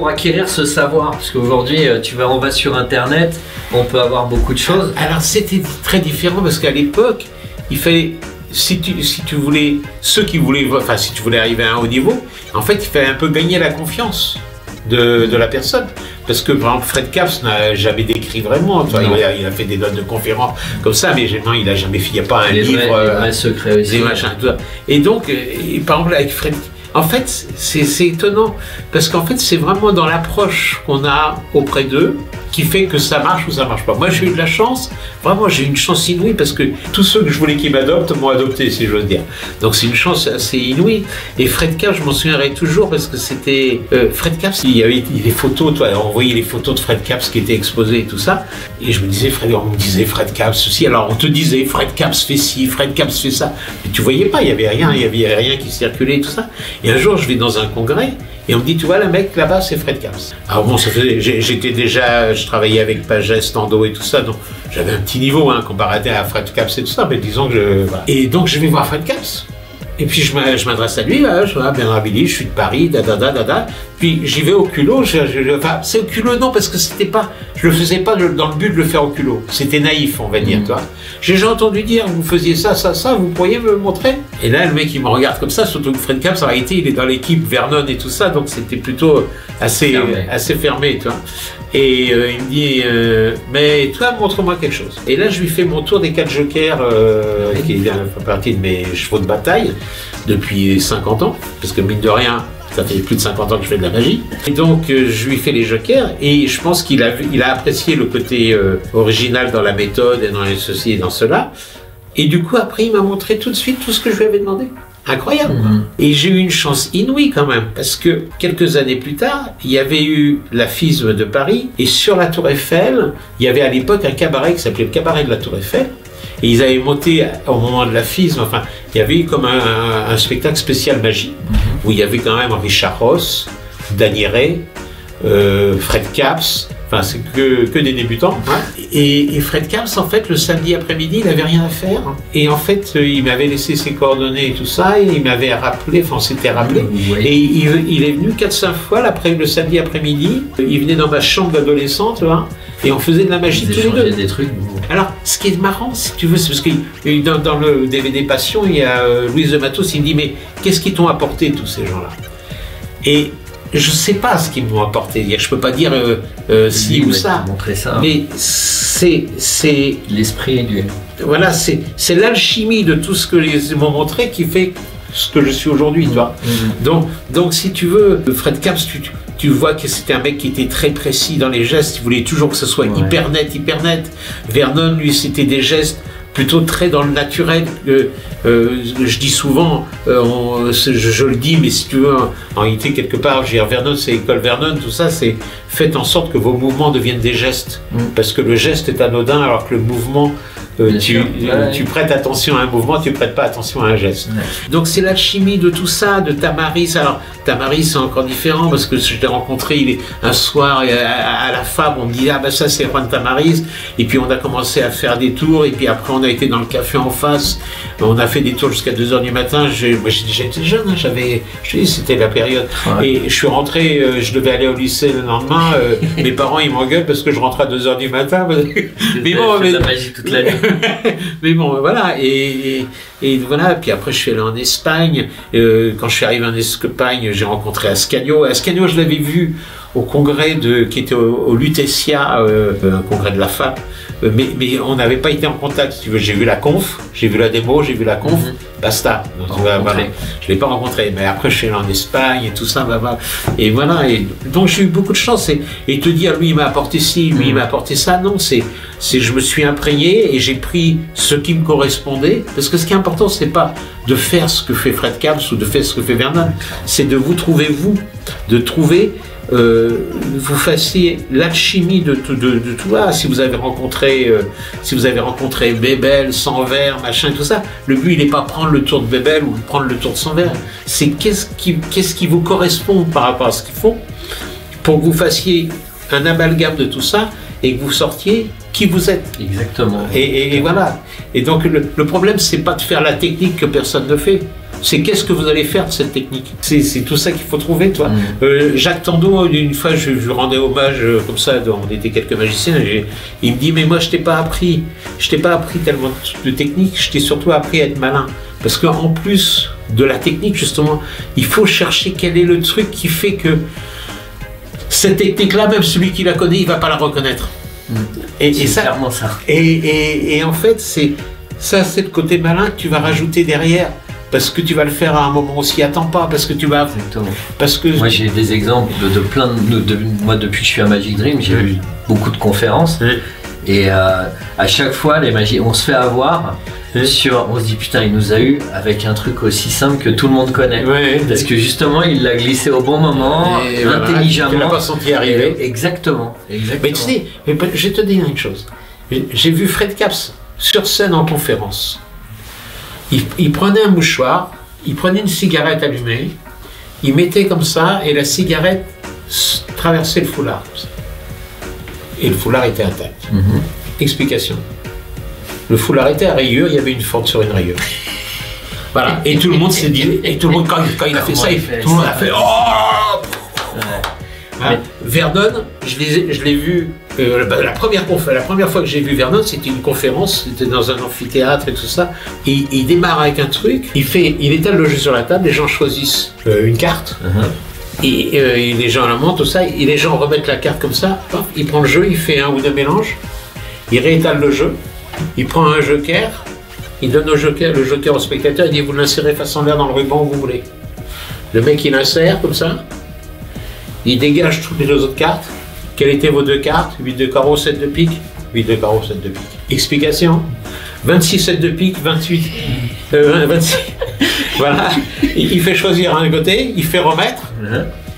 pour acquérir ce savoir? Parce qu'aujourd'hui, on va sur Internet, on peut avoir beaucoup de choses. Alors c'était très différent parce qu'à l'époque, il fallait, si tu voulais, ceux qui voulaient, enfin si tu voulais arriver à un haut niveau, en fait il fallait un peu gagner la confiance de la personne. Parce que par exemple Fred Capps n'a jamais décrit vraiment, il a fait des notes de conférences comme ça, mais non, il n'a jamais fait, il n'y a pas un livre, les vrais secrets aussi. Des machins, tout ça. Et donc, par exemple avec Fred, en fait c'est étonnant, parce qu'en fait c'est vraiment dans l'approche qu'on a auprès d'eux qui fait que ça marche ou ça marche pas. Moi j'ai eu de la chance, vraiment j'ai eu une chance inouïe, parce que tous ceux que je voulais qu'ils m'adoptent m'ont adopté, si j'ose dire. Donc c'est une chance assez inouïe. Et Fred Capps, je m'en souviendrai toujours, parce que c'était Fred Capps, il y avait des photos, on voyait les photos de Fred Capps qui étaient exposées et tout ça, et je me disais, on me disait Fred Capps ceci, alors on te disait Fred Capps fait ci, Fred Capps fait ça, mais tu voyais pas, il y avait rien qui circulait et tout ça. Et un jour je vais dans un congrès, et on me dit, tu vois, le mec là-bas, c'est Fred Capps. Alors bon, j'étais déjà, je travaillais avec Pagès, Stando et tout ça, donc j'avais un petit niveau comparé à Fred Capps et tout ça, mais disons que voilà. Et donc je vais voir Fred Capps. Et puis je m'adresse à lui, je vois, Bernard Billy, je suis de Paris, Puis j'y vais au culot, enfin c'est au culot non, parce que c'était pas, je le faisais pas dans le but de le faire au culot. C'était naïf, on va dire, toi. J'ai déjà entendu dire, vous faisiez ça, vous pourriez me montrer? Et là, le mec il me regarde comme ça, surtout que Fred Capps, en réalité, il est dans l'équipe Vernon et tout ça, donc c'était plutôt assez fermé, tu vois. Et il me dit, mais toi, montre-moi quelque chose. Et là, je lui fais mon tour des 4 jokers, qui fait partie de mes chevaux de bataille depuis 50 ans, parce que mine de rien, ça fait plus de 50 ans que je fais de la magie. Et donc, je lui fais les jokers, et je pense qu'il a apprécié le côté original dans la méthode, et dans ceci et dans cela. Et du coup, après, il m'a montré tout de suite tout ce que je lui avais demandé. Incroyable. Et j'ai eu une chance inouïe quand même, parce que quelques années plus tard, il y avait eu la FISM de Paris, et sur la Tour Eiffel, il y avait à l'époque un cabaret qui s'appelait le cabaret de la Tour Eiffel, et ils avaient monté au moment de la FISM, enfin, il y avait eu comme un spectacle spécial magie, où il y avait quand même Richard Ross, Daniel Fred Capps, enfin c'est que des débutants. Et Fred Capps, en fait, le samedi après-midi, il n'avait rien à faire. Et en fait, il m'avait laissé ses coordonnées et tout ça, et il m'avait rappelé, enfin on s'était rappelé. Et il est venu 4-5 fois le samedi après-midi. Il venait dans ma chambre d'adolescente, et on faisait de la magie tous les deux. Des trucs. Alors, ce qui est marrant, si tu veux, c'est parce que dans le DVD Passion, il y a Louise de Matos, il me dit, mais qu'est-ce qu'ils t'ont apporté, tous ces gens-là? Et je ne sais pas ce qu'ils m'ont apporté. Je ne peux pas dire ci ou ça. Mais c'est l'esprit du. Voilà, c'est l'alchimie de tout ce que ils m'ont montré qui fait ce que je suis aujourd'hui, tu vois. Donc, si tu veux, Fred Capps, tu vois que c'était un mec qui était très précis dans les gestes. Il voulait toujours que ce soit hyper net. Vernon, lui, c'était des gestes plutôt très dans le naturel. Je dis souvent, je le dis, mais si tu veux, en réalité, quelque part, Vernon, c'est école Vernon, tout ça, c'est faites en sorte que vos mouvements deviennent des gestes. Parce que le geste est anodin, alors que le mouvement, tu prêtes attention à un mouvement, tu prêtes pas attention à un geste. Donc c'est l'alchimie de tout ça, de Tamaris. Alors Tamaris c'est encore différent parce que je l'ai rencontré un soir à la Fab, on me dit ça c'est Juan Tamaris, et puis on a commencé à faire des tours, et puis après on a été dans le café en face, on a fait des tours jusqu'à 2 h du matin. Moi j'étais jeune, je dis c'était la période, et je suis rentré, je devais aller au lycée le lendemain, mes parents ils m'engueulent parce que je rentre à 2 h du matin, mais bon, la magie toute la nuit. Mais bon, voilà, et voilà, puis après je suis allé en Espagne. Quand je suis arrivé en Espagne, j'ai rencontré Ascanio. Ascanio, je l'avais vu au congrès qui était au Lutetia, un congrès de la FAP, mais on n'avait pas été en contact, si tu veux. J'ai vu la conf, j'ai vu la démo, j'ai vu la conf, basta. Donc, voilà. Je ne l'ai pas rencontré, mais après je suis allé en Espagne et tout ça, et voilà, et donc j'ai eu beaucoup de chance, et te dire lui il m'a apporté ci, lui il m'a apporté ça, non, c'est je me suis imprégné et j'ai pris ce qui me correspondait, parce que ce qui est important c'est pas de faire ce que fait Fred Capps ou de faire ce que fait Vernon, c'est de vous trouver de trouver vous fassiez l'alchimie de tout. Si vous avez rencontré Bebel, Sanvert, machin, tout ça, le but il n'est pas prendre le tour de Bebel ou prendre le tour de Sanvert, c'est qu'est-ce qui vous correspond par rapport à ce qu'ils font, pour que vous fassiez un amalgame de tout ça et que vous sortiez qui vous êtes. Exactement. Et voilà. Et donc le problème c'est pas de faire la technique que personne ne fait. c'est qu'est-ce que vous allez faire de cette technique. C'est tout ça qu'il faut trouver, toi. Jacques Tandeau, une fois, je lui rendais hommage comme ça, on était quelques magiciens, il me dit, mais moi, je t'ai pas appris tellement de technique, je t'ai surtout appris à être malin. Parce qu'en plus de la technique, justement, il faut chercher quel est le truc qui fait que cette technique-là, même celui qui la connaît, il ne va pas la reconnaître. Et ça, clairement ça. Et en fait, c'est le côté malin que tu vas rajouter derrière. Parce que tu vas le faire à un moment où on s'y attend pas, parce que tu vas... Exactement. Parce que... Moi j'ai des exemples de plein moi depuis que je suis à Magic Dream, j'ai eu beaucoup de conférences. Et à chaque fois, on se fait avoir on se dit putain, il nous a eu avec un truc aussi simple que tout le monde connaît. Parce que justement, il l'a glissé au bon moment, intelligemment. Tu l'as pas senti arriver. Exactement. Mais tu sais, je vais te dire une chose. J'ai vu Fred Capps sur scène en conférence. Il prenait un mouchoir, il prenait une cigarette allumée, il mettait comme ça, et la cigarette traversait le foulard. Et le foulard était intact. Explication. Le foulard était à rayures, il y avait une fente sur une rayure. Voilà. Et tout le monde s'est dit, et tout le monde, quand il a fait ça, tout le monde a fait oh. Vernon, je l'ai vu, la première fois que j'ai vu Vernon, c'était une conférence, c'était dans un amphithéâtre et tout ça, et il démarre avec un truc, il étale le jeu sur la table, les gens choisissent une carte, et les gens la montent, tout ça, et les gens remettent la carte comme ça, il prend le jeu, il fait un ou deux mélanges, il réétale le jeu, il prend un joker, il donne le joker au spectateur, il dit vous l'insérez face en l'air dans le ruban où vous voulez. Le mec il insère comme ça, il dégage toutes les autres cartes. Quelles étaient vos deux cartes? 8 de carreau, 7 de pique. 8 de carreau, 7 de pique. Explication. 26 7 de pique, 28. 26. Voilà. Il fait choisir un côté, il fait remettre.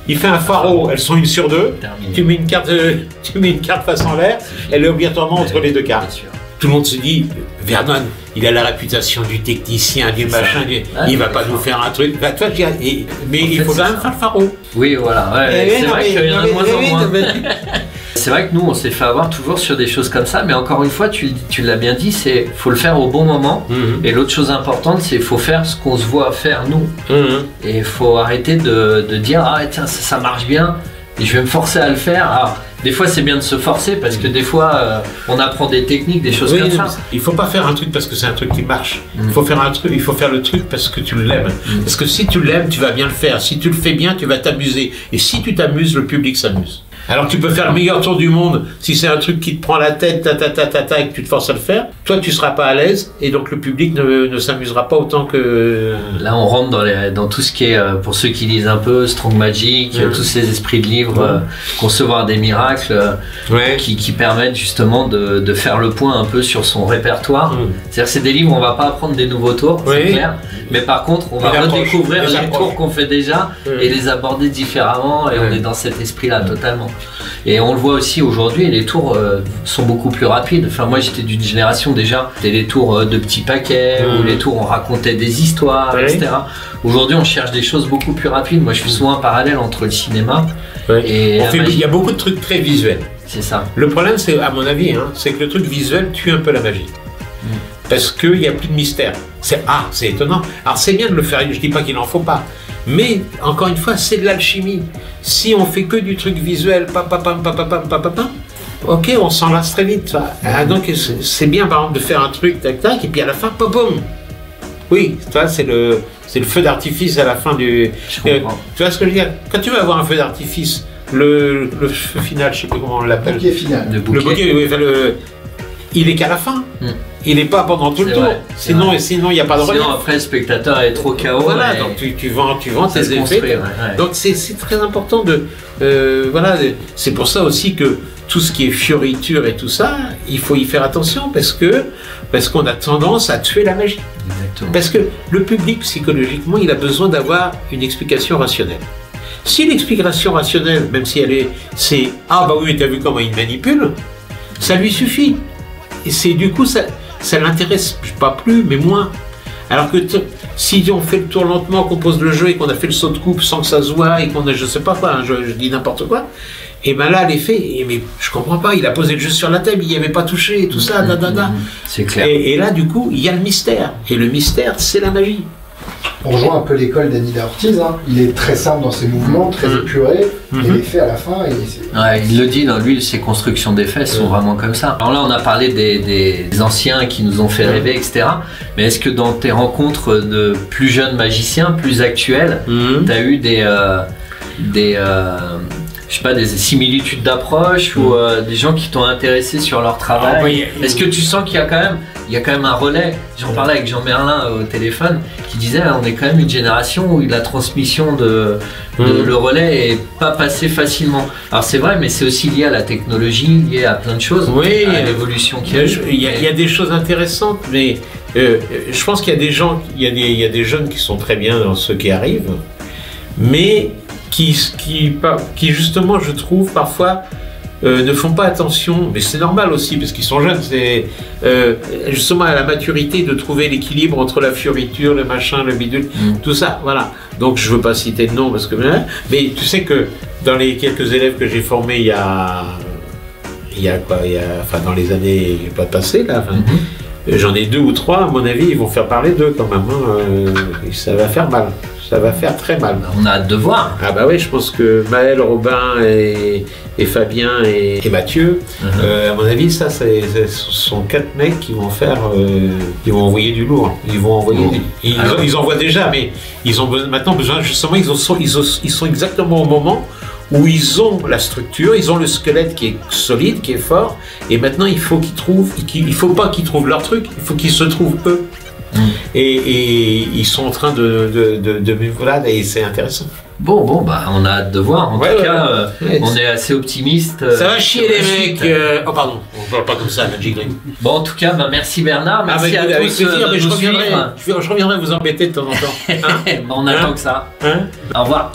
Il fait un pharaon, elles sont 1 sur 2. Tu mets une carte face en l'air, elle est obligatoirement entre les deux cartes. Tout le monde se dit, Vernon, il a la réputation du technicien, du machin, il va pas nous faire un truc. Bah, toi, mais il faut quand même faire le pharaon. Oui, voilà. C'est vrai qu'il y en a de moins en moins. C'est vrai que nous, on s'est fait avoir toujours sur des choses comme ça, mais encore une fois, tu l'as bien dit, c'est faut le faire au bon moment. Et l'autre chose importante, c'est faut faire ce qu'on se voit faire nous. Et il faut arrêter de dire ah tiens ça marche bien, et je vais me forcer à le faire. Alors, des fois, c'est bien de se forcer parce que des fois, on apprend des techniques, des choses comme ça. Il faut pas faire un truc parce que c'est un truc qui marche. Il faut faire le truc parce que tu l'aimes. Parce que si tu l'aimes, tu vas bien le faire. Si tu le fais bien, tu vas t'amuser. Et si tu t'amuses, le public s'amuse. Alors tu peux faire le meilleur tour du monde, si c'est un truc qui te prend la tête, et que tu te forces à le faire, toi tu seras pas à l'aise et donc le public ne s'amusera pas autant que... Là on rentre dans tout ce qui est, pour ceux qui lisent un peu, Strong Magic, tous ces esprits de livres, concevoir des miracles, qui permettent justement de faire le point un peu sur son répertoire. C'est-à-dire que c'est des livres, on va pas apprendre des nouveaux tours, c'est clair, mais par contre on va redécouvrir les tours qu'on fait déjà et les aborder différemment et on est dans cet esprit-là totalement. Et on le voit aussi aujourd'hui, les tours sont beaucoup plus rapides. Enfin, moi j'étais d'une génération déjà, c'était les tours de petits paquets, où les tours on racontait des histoires, etc. Aujourd'hui on cherche des choses beaucoup plus rapides. Moi je fais souvent un parallèle entre le cinéma et il y a beaucoup de trucs très visuels. C'est ça. Le problème, c'est, à mon avis, c'est que le truc visuel tue un peu la magie. Parce qu'il n'y a plus de mystère. C'est étonnant. Alors c'est bien de le faire, je dis pas qu'il n'en faut pas. Mais, encore une fois, c'est de l'alchimie. Si on fait que du truc visuel, ok, on s'en lasse très vite. Donc c'est bien, par exemple, de faire un truc, tac, tac, et puis à la fin, pom. Oui, c'est le feu d'artifice à la fin du... tu vois ce que je veux dire? Quand tu veux avoir un feu d'artifice, le feu final, je sais pas comment on l'appelle. Le bouquet final. Le bouquet, oui, il est qu'à la fin. Il n'est pas pendant tout le tour. Sinon, il n'y a pas de relais. Sinon, après, le spectateur est trop KO. Voilà, donc tu vends tes effets. Donc, c'est très important de... voilà, c'est pour ça aussi que tout ce qui est fioriture et tout ça, il faut y faire attention parce qu'on a tendance à tuer la magie. Exactement. Parce que le public, psychologiquement, il a besoin d'avoir une explication rationnelle. Si l'explication rationnelle, même si c'est « Ah bah oui, t'as vu comment il manipule », ça lui suffit. Et du coup, ça l'intéresse pas plus, mais moins. Alors que si on fait le tour lentement, qu'on pose le jeu et qu'on a fait le saut de coupe sans que ça se voit et qu'on a je sais pas quoi, je dis n'importe quoi, et ben là l'effet, mais je comprends pas, il a posé le jeu sur la table, il n'y avait pas touché et tout ça, C'est clair. Et là du coup, il y a le mystère. Et le mystère, c'est la magie. On rejoint un peu l'école d'Anida Ortiz, hein. Il est très simple dans ses mouvements, très épuré, et l'effet à la fin, il le dit dans lui, ses constructions d'effets sont vraiment comme ça. Alors là, on a parlé des anciens qui nous ont fait rêver, etc. Mais est-ce que dans tes rencontres de plus jeunes magiciens, plus actuels, tu as eu je sais pas, des similitudes d'approche ou des gens qui t'ont intéressé sur leur travail? Est-ce que tu sens qu'il y a quand même un relais? J'en parlais avec Jean Merlin au téléphone qui disait on est quand même une génération où la transmission le relais est pas passé facilement. Alors c'est vrai, mais c'est aussi lié à la technologie, lié à plein de choses, à l'évolution qu'il y a. Il y a des choses intéressantes, mais je pense qu'il y a des gens, il y a des jeunes qui sont très bien dans ce qui arrive, mais qui justement, je trouve, parfois ne font pas attention, mais c'est normal aussi, parce qu'ils sont jeunes, c'est justement à la maturité de trouver l'équilibre entre la fioriture, le machin, le bidule, tout ça, voilà. Donc je veux pas citer de nom, parce que... Mais tu sais que dans les quelques élèves que j'ai formés dans les années pas passées, là, j'en ai 2 ou 3, à mon avis, ils vont faire parler d'eux quand même, et ça va faire mal. Ça va faire très mal. On a hâte de voir. Ah bah oui, je pense que Maël, Robin et Fabien et Mathieu, à mon avis, ce sont 4 mecs qui vont faire, ils vont envoyer du lourd. Ils vont envoyer, ils envoient déjà, mais ils ont maintenant besoin, justement, ils sont exactement au moment où ils ont la structure, ils ont le squelette qui est solide, qui est fort, et maintenant il faut pas qu'ils trouvent leur truc, il faut qu'ils se trouvent eux. Et ils sont en train voilà, et c'est intéressant. Bon, bah on a hâte de voir. En tout cas, on est assez optimiste. Ça va chier les mecs. Oh pardon, on parle pas comme ça, Magic Green. Bon, en tout cas, merci Bernard, merci à tous. Je reviendrai vous embêter de temps en temps. On attend que ça. Au revoir.